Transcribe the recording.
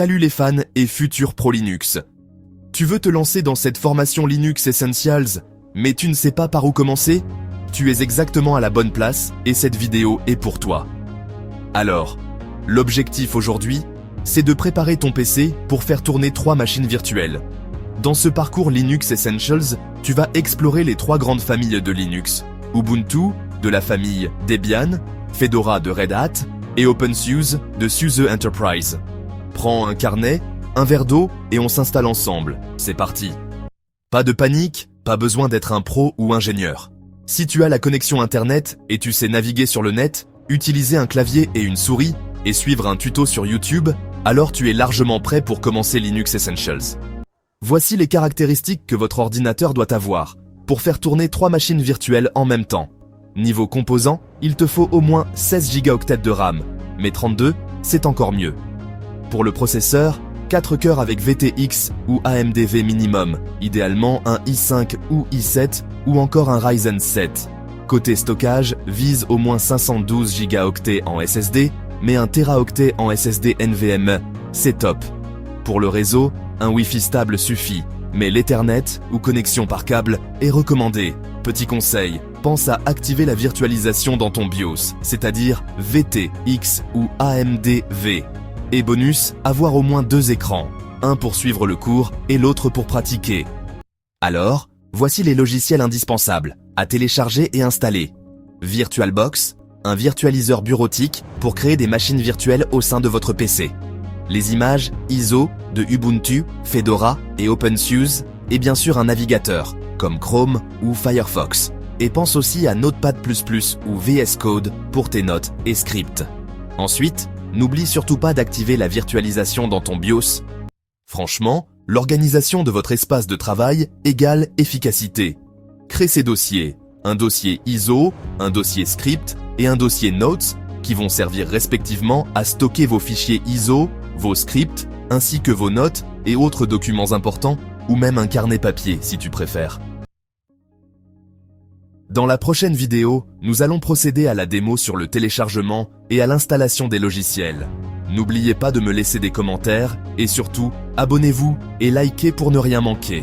Salut les fans et futurs pro Linux. Tu veux te lancer dans cette formation Linux Essentials, mais tu ne sais pas par où commencer? Tu es exactement à la bonne place et cette vidéo est pour toi. Alors, l'objectif aujourd'hui, c'est de préparer ton PC pour faire tourner 3 machines virtuelles. Dans ce parcours Linux Essentials, tu vas explorer les 3 grandes familles de Linux. Ubuntu, de la famille Debian, Fedora de Red Hat et OpenSUSE de SUSE Enterprise. Prends un carnet, un verre d'eau et on s'installe ensemble. C'est parti. Pas de panique, pas besoin d'être un pro ou ingénieur. Si tu as la connexion internet et tu sais naviguer sur le net, utiliser un clavier et une souris et suivre un tuto sur YouTube, alors tu es largement prêt pour commencer Linux Essentials. Voici les caractéristiques que votre ordinateur doit avoir pour faire tourner 3 machines virtuelles en même temps. Niveau composants, il te faut au moins 16 Go de RAM, mais 32, c'est encore mieux. Pour le processeur, 4 cœurs avec VTX ou AMD V minimum, idéalement un i5 ou i7 ou encore un Ryzen 7. Côté stockage, vise au moins 512 Go en SSD, mais 1 Teraoctet en SSD NVMe, c'est top. Pour le réseau, un Wi-Fi stable suffit, mais l'Ethernet ou connexion par câble est recommandé. Petit conseil, pense à activer la virtualisation dans ton BIOS, c'est-à-dire VTX ou AMD V. Et bonus, avoir au moins 2 écrans, un pour suivre le cours et l'autre pour pratiquer. Alors, voici les logiciels indispensables à télécharger et installer. VirtualBox, un virtualiseur bureautique pour créer des machines virtuelles au sein de votre PC. Les images ISO de Ubuntu, Fedora et OpenSUSE, et bien sûr un navigateur, comme Chrome ou Firefox. Et pense aussi à Notepad++ ou VS Code pour tes notes et scripts. Ensuite, n'oublie surtout pas d'activer la virtualisation dans ton BIOS. Franchement, l'organisation de votre espace de travail égale efficacité. Crée ces dossiers, un dossier ISO, un dossier script et un dossier notes qui vont servir respectivement à stocker vos fichiers ISO, vos scripts, ainsi que vos notes et autres documents importants, ou même un carnet papier si tu préfères. Dans la prochaine vidéo, nous allons procéder à la démo sur le téléchargement et à l'installation des logiciels. N'oubliez pas de me laisser des commentaires et surtout, abonnez-vous et likez pour ne rien manquer.